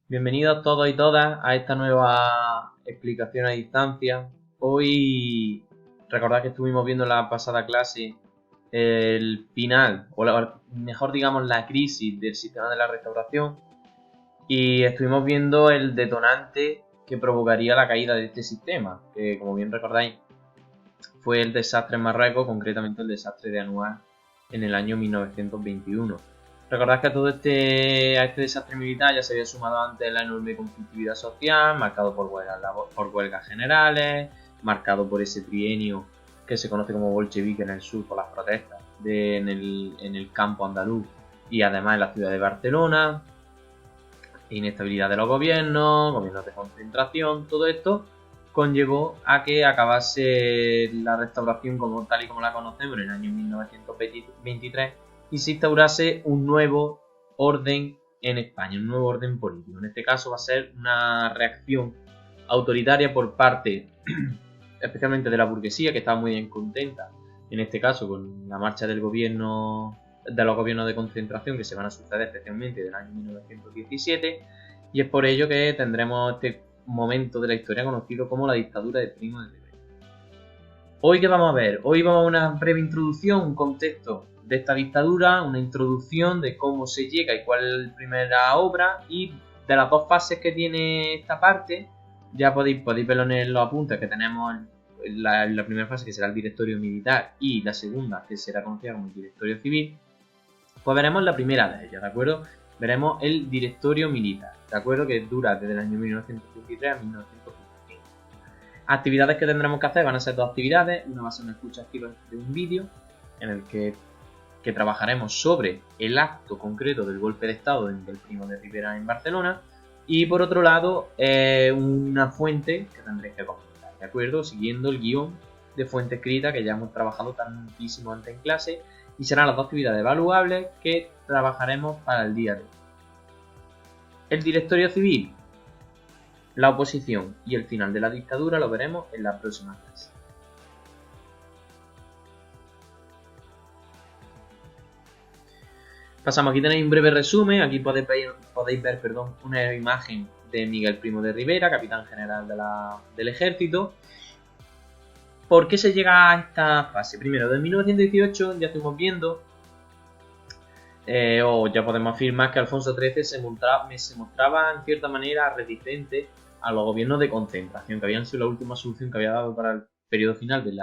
Bienvenidos todos y todas a esta nueva explicación a distancia. Hoy recordad que estuvimos viendo en la pasada clase el final, mejor digamos la crisis del sistema de la restauración, y estuvimos viendo el detonante que provocaría la caída de este sistema, que como bien recordáis fue el desastre en Marruecos, concretamente el desastre de Anual en el año 1921. Recordad que a este desastre militar ya se había sumado antes la enorme conflictividad social, marcado por huelgas generales, marcado por ese trienio que se conoce como bolchevique en el sur por las protestas en el campo andaluz y además en la ciudad de Barcelona, inestabilidad de los gobiernos de concentración. Todo esto conllevó a que acabase la restauración tal y como la conocemos en el año 1923 y se instaurase un nuevo orden en España, un nuevo orden político. En este caso va a ser una reacción autoritaria por parte especialmente de la burguesía, que estaba muy bien contenta, en este caso con la marcha de los gobiernos de concentración que se van a suceder especialmente del año 1917, y es por ello que tendremos este momento de la historia conocido como la dictadura de Primo de Rivera. Hoy, ¿qué vamos a ver? Hoy vamos a una breve introducción, un contexto de esta dictadura, una introducción de cómo se llega y cuál es la primera obra, y de las dos fases que tiene esta parte. Ya podéis verlo en los apuntes que tenemos la primera fase, que será el directorio militar, y la segunda, que será conocida como el directorio civil. Pues veremos la primera de ellas, ¿de acuerdo? Veremos el directorio militar, ¿de acuerdo? Que dura desde el año 1923 a 1925. Actividades que tendremos que hacer van a ser dos actividades. Una va a ser una escucha activa de un vídeo en el que trabajaremos sobre el acto concreto del golpe de estado del Primo de Rivera en Barcelona, y por otro lado una fuente que tendréis que comentar, ¿de acuerdo? Siguiendo el guión de fuente escrita que ya hemos trabajado tantísimo antes en clase, y serán las dos actividades evaluables que trabajaremos para el día de hoy. El directorio civil, la oposición y el final de la dictadura lo veremos en la próxima clase. Pasamos, aquí tenéis un breve resumen. Aquí podéis ver una imagen de Miguel Primo de Rivera, capitán general del ejército. ¿Por qué se llega a esta fase? Primero, en 1918 ya estuvimos viendo, o ya podemos afirmar que Alfonso XIII se mostraba en cierta manera reticente a los gobiernos de concentración, que habían sido la última solución que había dado para el periodo final de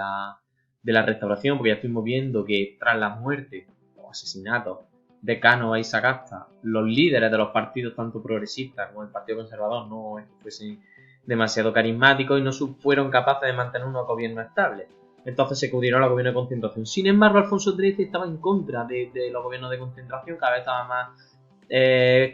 la restauración, porque ya estuvimos viendo que tras la muerte o asesinatos de Cánovas y Sagasta, los líderes de los partidos tanto progresistas como el Partido Conservador no fuesen demasiado carismáticos y no fueron capaces de mantener unos gobiernos estables. Entonces se acudieron a los gobiernos de concentración. Sin embargo, Alfonso XIII estaba en contra de los gobiernos de concentración, cada vez estaba más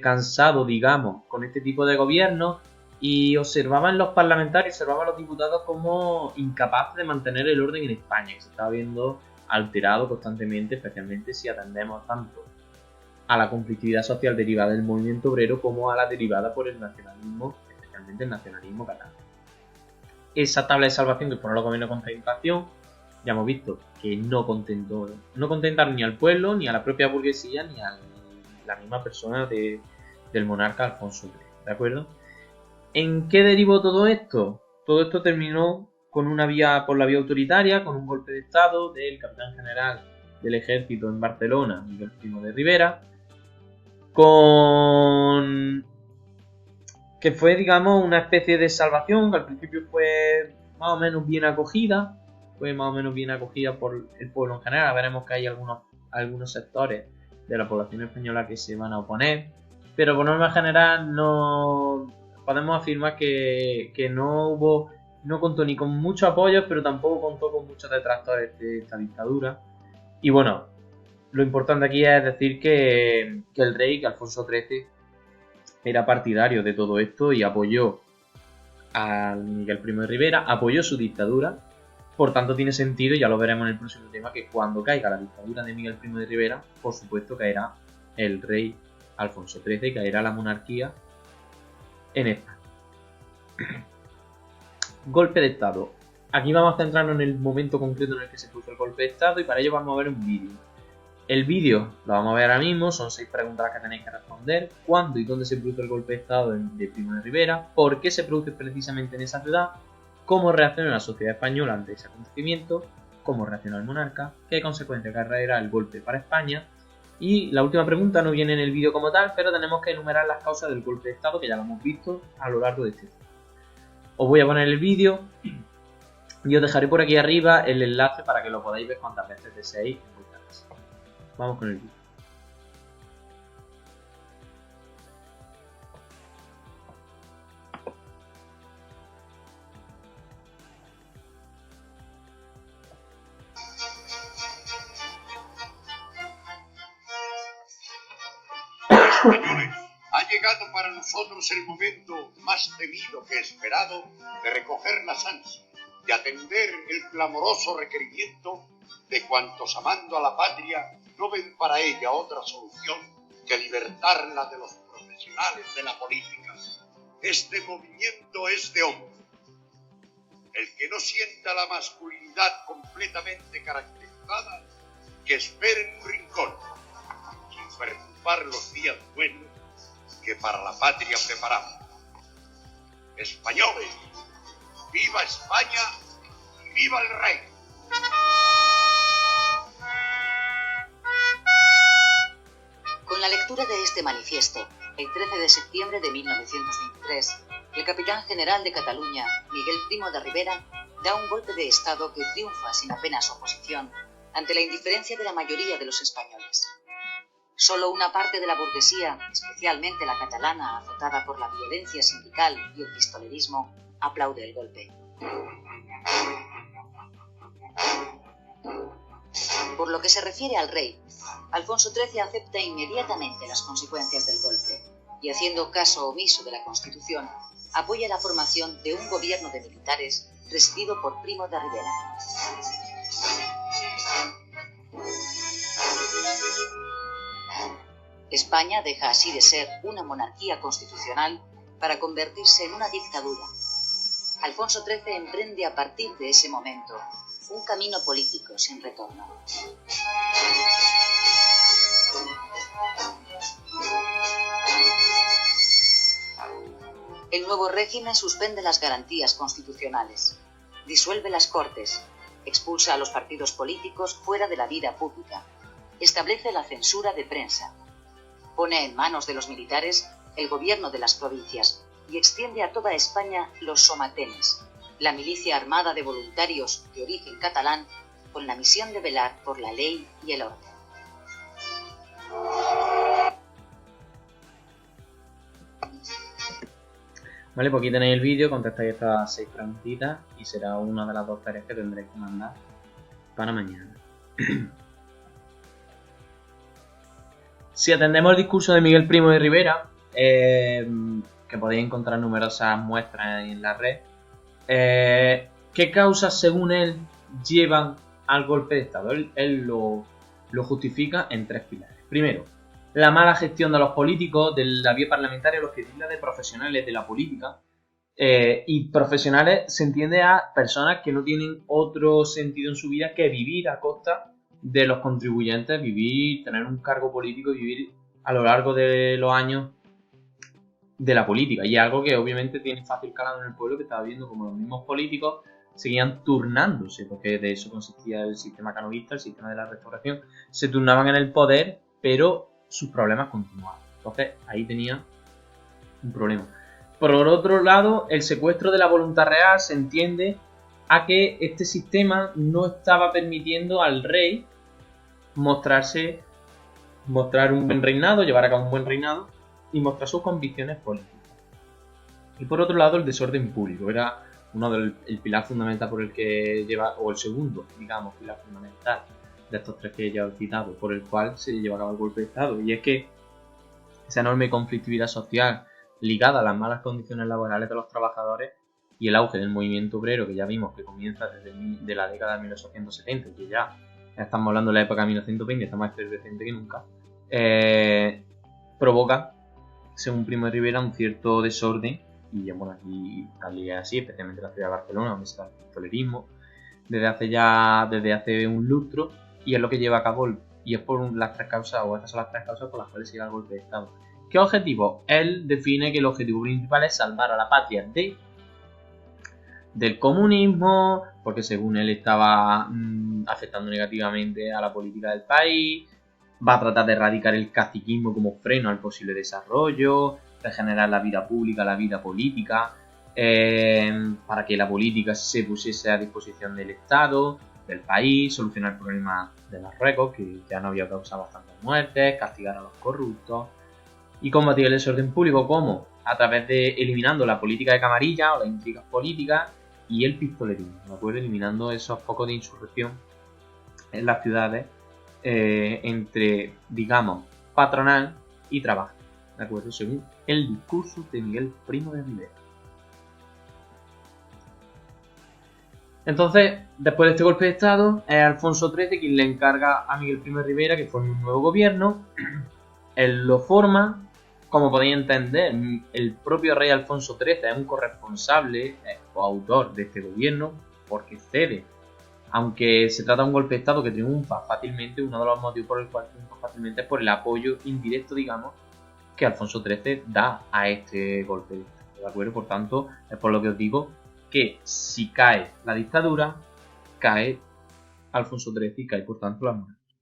cansado, digamos, con este tipo de gobiernos, y observaban los parlamentarios, observaban los diputados como incapaces de mantener el orden en España, que se estaba viendo alterado constantemente, especialmente si atendemos tanto a la conflictividad social derivada del movimiento obrero como a la derivada por el nacionalismo, especialmente el nacionalismo catalán. Esa tabla de salvación que pone los gobiernos de concentración, ya hemos visto que no contentaron ni al pueblo, ni a la propia burguesía, ni a la misma persona del monarca Alfonso III, ¿de acuerdo? ¿En qué derivó todo esto? Todo esto terminó por la vía autoritaria, con un golpe de estado del capitán general del ejército en Barcelona, Miguel Primo de Rivera, que fue, digamos, una especie de salvación, que al principio fue más o menos bien acogida, por el pueblo en general. Veremos que hay algunos sectores de la población española que se van a oponer, pero por norma general no podemos afirmar que no contó ni con mucho apoyo, pero tampoco contó con muchos detractores de esta dictadura. Y bueno, lo importante aquí es decir que el rey, que Alfonso XIII, era partidario de todo esto y apoyó a Miguel Primo de Rivera, apoyó su dictadura. Por tanto, tiene sentido, y ya lo veremos en el próximo tema, que cuando caiga la dictadura de Miguel Primo de Rivera, por supuesto caerá el rey Alfonso XIII y caerá la monarquía en España. Golpe de estado. Aquí vamos a centrarnos en el momento concreto en el que se puso el golpe de estado, y para ello vamos a ver un vídeo. El vídeo lo vamos a ver ahora mismo, son 6 preguntas que tenéis que responder. ¿Cuándo y dónde se produce el golpe de estado de Primo de Rivera? ¿Por qué se produce precisamente en esa ciudad? ¿Cómo reacciona la sociedad española ante ese acontecimiento? ¿Cómo reacciona el monarca? ¿Qué consecuencias acarreará el golpe para España? Y la última pregunta no viene en el vídeo como tal, pero tenemos que enumerar las causas del golpe de estado, que ya lo hemos visto a lo largo de este vídeo. Os voy a poner el vídeo y os dejaré por aquí arriba el enlace para que lo podáis ver cuantas veces deseéis en vuestra casa. Vamos con el vídeo. Españoles, ha llegado para nosotros el momento más temido que esperado de recoger las ansias, de atender el clamoroso requerimiento de cuantos amando a la patria no ven para ella otra solución que libertarla de los profesionales de la política. Este movimiento es de hombre. El que no sienta la masculinidad completamente caracterizada, que espere en un rincón, sin perturbar los días buenos que para la patria preparamos. Españoles, ¡viva España y viva el rey! Con la lectura de este manifiesto, el 13 de septiembre de 1923, el capitán general de Cataluña, Miguel Primo de Rivera, da un golpe de estado que triunfa sin apenas oposición ante la indiferencia de la mayoría de los españoles. Solo una parte de la burguesía, especialmente la catalana azotada por la violencia sindical y el pistolerismo, aplaude el golpe. Por lo que se refiere al rey, Alfonso XIII acepta inmediatamente las consecuencias del golpe y, haciendo caso omiso de la Constitución, apoya la formación de un gobierno de militares presidido por Primo de Rivera. España deja así de ser una monarquía constitucional para convertirse en una dictadura. Alfonso XIII emprende a partir de ese momento un camino político sin retorno. El nuevo régimen suspende las garantías constitucionales, disuelve las Cortes, expulsa a los partidos políticos fuera de la vida pública, establece la censura de prensa, pone en manos de los militares el gobierno de las provincias y extiende a toda España los somatenes, la milicia armada de voluntarios de origen catalán con la misión de velar por la ley y el orden. Vale, pues aquí tenéis el vídeo, contestáis estas 6 preguntitas y será una de las 2 tareas que tendréis que mandar para mañana. Si atendemos el discurso de Miguel Primo de Rivera, que podéis encontrar numerosas muestras en la red, ¿qué causas según él llevan al golpe de estado? Él lo justifica en 3 pilares. Primero, la mala gestión de los políticos, de la vía parlamentaria, los que tilda de profesionales de la política. Y profesionales se entiende a personas que no tienen otro sentido en su vida que vivir a costa de los contribuyentes, vivir, tener un cargo político y vivir a lo largo de los años de la política. Y algo que obviamente tiene fácil calado en el pueblo, que estaba viendo como los mismos políticos seguían turnándose, porque de eso consistía el sistema canovista, el sistema de la restauración. Se turnaban en el poder, pero sus problemas continuaban. Entonces ahí tenía un problema. Por otro lado, el secuestro de la voluntad real se entiende a que este sistema no estaba permitiendo al rey mostrar un buen reinado, llevar a cabo un buen reinado y mostrar sus convicciones políticas. Y por otro lado, el desorden público era el pilar fundamental por el que lleva, o el segundo, digamos, pilar fundamental de estos 3 que ya he citado, por el cual se lleva a cabo el golpe de estado. Y es que esa enorme conflictividad social ligada a las malas condiciones laborales de los trabajadores y el auge del movimiento obrero, que ya vimos que comienza desde la década de 1870, que ya estamos hablando de la época de 1920, está más efervescente que nunca, provoca, según Primo de Rivera, un cierto desorden. Y bueno, aquí tal es así, especialmente en la ciudad de Barcelona, donde está el pistolerismo desde hace un lustro, y es lo que lleva a cabo Y es por las tres causas, o estas son las tres causas por las cuales se da el golpe de Estado. ¿Qué objetivo? Él define que el objetivo principal es salvar a la patria del comunismo, porque según él estaba afectando negativamente a la política del país. Va a tratar de erradicar el caciquismo como freno al posible desarrollo, regenerar la vida pública, la vida política, para que la política se pusiese a disposición del Estado, del país, solucionar el problema de Marruecos, que ya no había causado bastantes muertes, castigar a los corruptos y combatir el desorden público. ¿Cómo? A través de eliminando la política de camarilla o las intrigas políticas y el pistolerismo, ¿de acuerdo? Eliminando esos focos de insurrección en las ciudades entre, digamos, patronal y trabajo, ¿de acuerdo? Según el discurso de Miguel Primo de Rivera. Entonces, después de este golpe de Estado, es Alfonso XIII quien le encarga a Miguel Primo de Rivera que forme un nuevo gobierno. Él lo forma. Como podéis entender, el propio rey Alfonso XIII es un corresponsable o autor de este gobierno porque cede. Aunque se trata de un golpe de Estado que triunfa fácilmente, uno de los motivos por el cual triunfa fácilmente es por el apoyo indirecto, digamos, que Alfonso XIII da a este golpe de Estado, ¿de acuerdo? Por tanto, es por lo que os digo que si cae la dictadura, cae Alfonso XIII y cae por tanto la monarquía.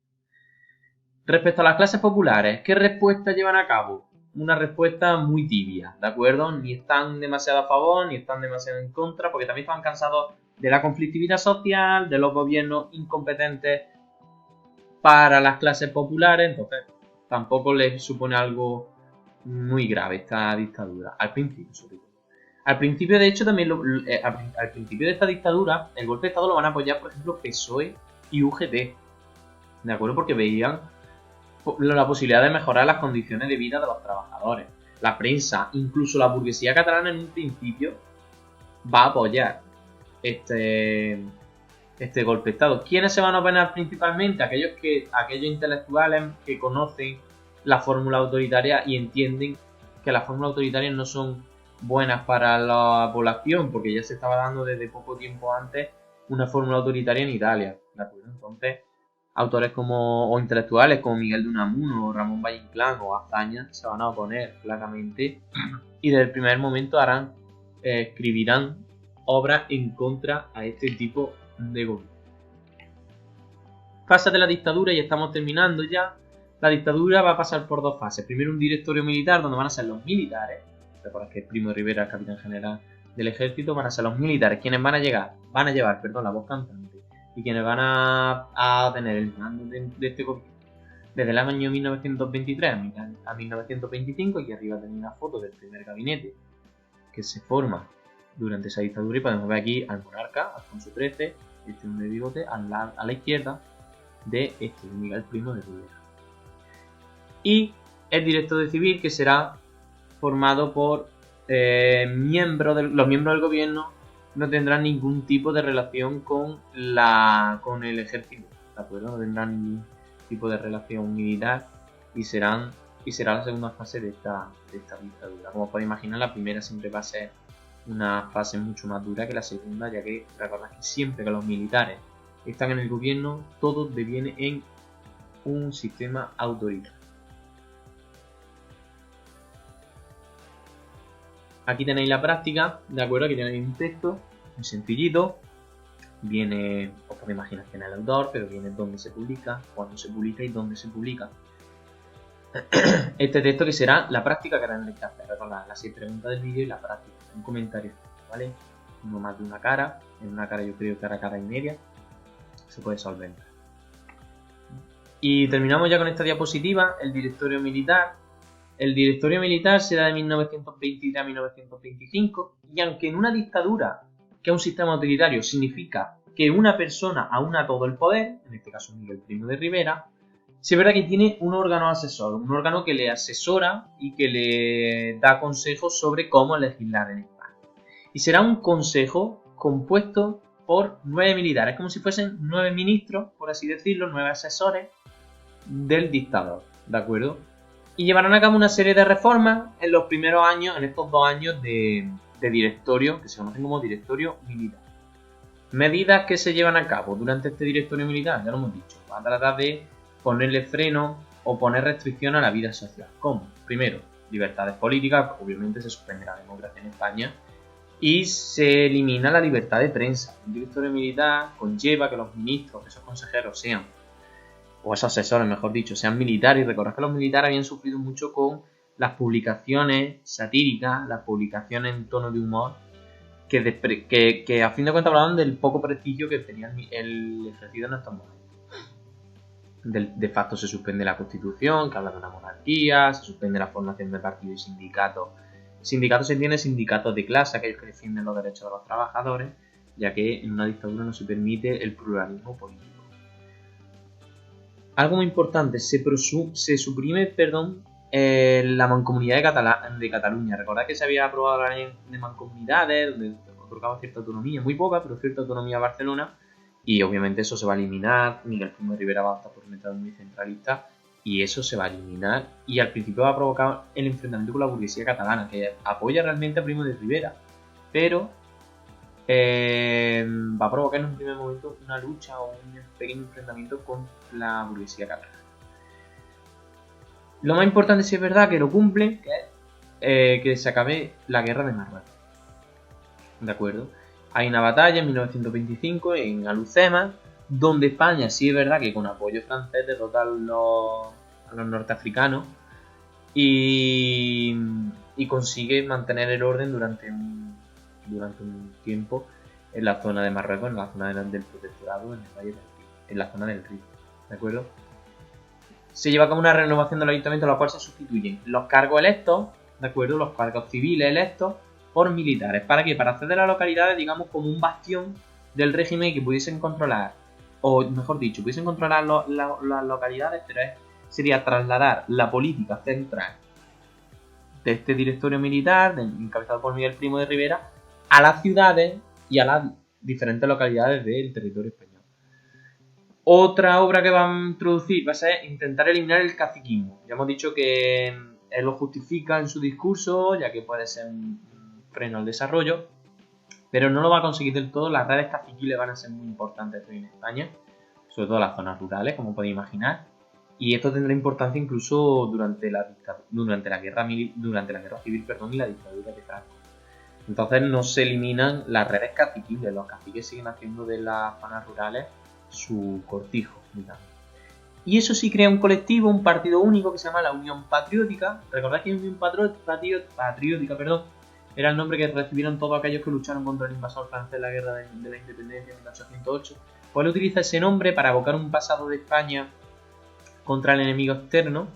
Respecto a las clases populares, ¿qué respuesta llevan a cabo? Una respuesta muy tibia, ¿de acuerdo? Ni están demasiado a favor, ni están demasiado en contra, porque también están cansados de la conflictividad social, de los gobiernos incompetentes para las clases populares, entonces tampoco les supone algo muy grave esta dictadura, al principio sobre todo. Al principio, de hecho, también al principio de esta dictadura, el golpe de Estado lo van a apoyar, por ejemplo, PSOE y UGT, ¿de acuerdo? Porque veían la posibilidad de mejorar las condiciones de vida de los trabajadores. La prensa, incluso la burguesía catalana en un principio, va a apoyar este golpe de Estado. ¿Quiénes se van a oponer principalmente? Aquellos intelectuales que conocen la fórmula autoritaria y entienden que las fórmulas autoritarias no son buenas para la población, porque ya se estaba dando desde poco tiempo antes una fórmula autoritaria en Italia, ¿de acuerdo? Entonces, autores o intelectuales como Miguel de Unamuno, Ramón Valle Inclán o Azaña se van a oponer claramente y desde el primer momento escribirán obras en contra a este tipo de gobierno. Fase de la dictadura, y estamos terminando ya. La dictadura va a pasar por dos fases. Primero un directorio militar donde van a ser los militares. Recuerda que Primo de Rivera, el capitán general del ejército, van a ser los militares quienes van a llevar la voz cantante y quienes van a tener el mando de este gobierno desde el año 1923 a 1925. Y aquí arriba tenéis una foto del primer gabinete que se forma durante esa dictadura y podemos ver aquí al monarca Alfonso XIII, este hombre de bigote, a la izquierda de Miguel Primo de Rivera. Y el directorio civil, que será formado por los miembros del gobierno, no tendrán ningún tipo de relación con el ejército, ¿de acuerdo? No tendrán ningún tipo de relación militar y será la segunda fase de esta dictadura. Como podéis imaginar, la primera siempre va a ser una fase mucho más dura que la segunda, ya que recordad que siempre que los militares están en el gobierno, todo deviene en un sistema autoritario. Aquí tenéis la práctica, ¿de acuerdo? Aquí tenéis un texto muy sencillito. Viene, os podéis imaginar quién es el autor, pero viene dónde se publica, cuándo se publica y dónde se publica. Este texto que será la práctica que tendréis que hacer. Recordad, las 6 preguntas del vídeo y la práctica. Un comentario, ¿vale? No más de una cara. En una cara yo creo que era cara y media. Se puede solventar. Y terminamos ya con esta diapositiva. El directorio militar. El directorio militar será de 1923 a 1925. Y aunque en una dictadura, que es un sistema autoritario, significa que una persona aúna todo el poder, en este caso Miguel Primo de Rivera, sí es verdad que tiene un órgano asesor, un órgano que le asesora y que le da consejos sobre cómo legislar en España. Y será un consejo compuesto por 9 militares, como si fuesen 9 ministros, por así decirlo, 9 asesores del dictador, ¿de acuerdo? Y llevarán a cabo una serie de reformas en los primeros años, en estos 2 años de directorio, que se conocen como directorio militar. Medidas que se llevan a cabo durante este directorio militar, ya lo hemos dicho, va a tratar de ponerle freno o poner restricción a la vida social. ¿Cómo? Primero, libertades políticas, obviamente se suspende la democracia en España y se elimina la libertad de prensa. Un directorio militar conlleva que los ministros, que esos consejeros sean, o esos asesores mejor dicho, sean militares. Y recordad que los militares habían sufrido mucho con las publicaciones satíricas, las publicaciones en tono de humor, que a fin de cuentas hablaban del poco prestigio que tenía el ejército en estos momentos. De facto se suspende la Constitución, que habla de una monarquía, se suspende la formación de partidos y sindicatos. Sindicatos se entiende sindicatos de clase, aquellos que defienden los derechos de los trabajadores, ya que en una dictadura no se permite el pluralismo político. Algo muy importante, se suprime la mancomunidad de Cataluña. Recordad que se había aprobado la ley de mancomunidades, donde otorgaba cierta autonomía, muy poca, pero cierta autonomía a Barcelona. Y obviamente eso se va a eliminar. Miguel Primo de Rivera va a optar por un Estado muy centralista y eso se va a eliminar. Y al principio va a provocar el enfrentamiento con la burguesía catalana, que apoya realmente a Primo de Rivera, pero va a provocar en un primer momento una lucha o un pequeño enfrentamiento con la burguesía catalana. Lo más importante, si es verdad, que lo cumplen, que es que se acabe la guerra de Marruecos. ¿De acuerdo? Hay una batalla en 1925 en Alhucemas, donde España, sí es verdad que con apoyo francés, derrota a los norteafricanos y consigue mantener el orden durante un tiempo en la zona de Marruecos, en la zona del protectorado, en el Valle del Río, en la zona del Río. ¿De acuerdo? Se lleva a cabo una renovación del ayuntamiento, en la cual se sustituyen los cargos electos, ¿de acuerdo? Los cargos civiles electos por militares. ¿Para qué? Para hacer de las localidades, digamos, como un bastión del régimen que pudiesen controlar, o mejor dicho, pudiesen controlar las localidades, pero sería trasladar la política central de este directorio militar, encabezado por Miguel Primo de Rivera, a las ciudades y a las diferentes localidades del territorio español. Otra obra que va a introducir va a ser intentar eliminar el caciquismo. Ya hemos dicho que él lo justifica en su discurso, ya que puede ser un freno al desarrollo, pero no lo va a conseguir del todo. Las redes caciquiles van a ser muy importantes hoy en España, sobre todo en las zonas rurales, como podéis imaginar, y esto tendrá importancia incluso durante la guerra civil y la dictadura de Franco. Entonces no se eliminan las redes caciquiles, los caciques siguen haciendo de las zonas rurales su cortijo, digamos. Y eso sí crea un colectivo, un partido único que se llama la Unión Patriótica. Recordad que Unión Patriótica, era el nombre que recibieron todos aquellos que lucharon contra el invasor francés en la guerra de la independencia en 1808. Pues él utiliza ese nombre para evocar un pasado de España contra el enemigo externo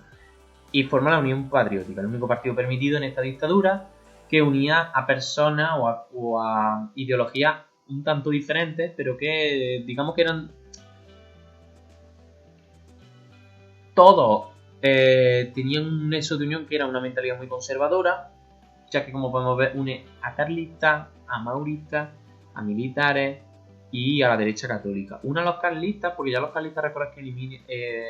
y forma la Unión Patriótica, el único partido permitido en esta dictadura que unía a personas o a ideologías un tanto diferentes, pero que digamos que eran todos tenían un nexo de unión, que era una mentalidad muy conservadora, ya que, como podemos ver, une a carlistas, a mauristas, a militares y a la derecha católica. Une a los carlistas, porque ya los carlistas, recordad que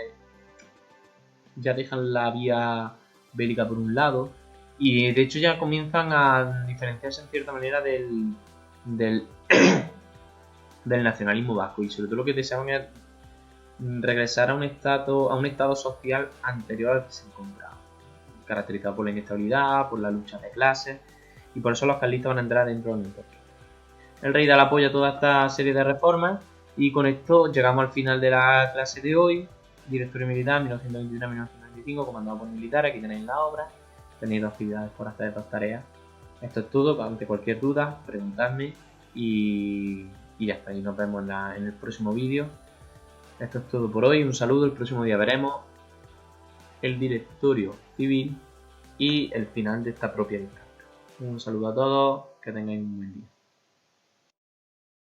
ya dejan la vía bélica por un lado, y de hecho ya comienzan a diferenciarse en cierta manera del nacionalismo vasco, y sobre todo lo que deseaban es regresar a un estado social anterior al que se encontraba, caracterizado por la inestabilidad, por la lucha de clases, y por eso los carlistas van a entrar dentro de la Unión Europea. El rey da el apoyo a toda esta serie de reformas, y con esto llegamos al final de la clase de hoy. Directorio militar 1921-1925, comandado por militares. Aquí tenéis la obra, tenéis 2 actividades por hacer, 2 tareas. Esto es todo. Ante cualquier duda, preguntadme, y ya está. Y nos vemos en el próximo vídeo. Esto es todo por hoy, un saludo. El próximo día veremos el directorio civil y el final de esta propia dictadura. Un saludo a todos, que tengáis un buen día.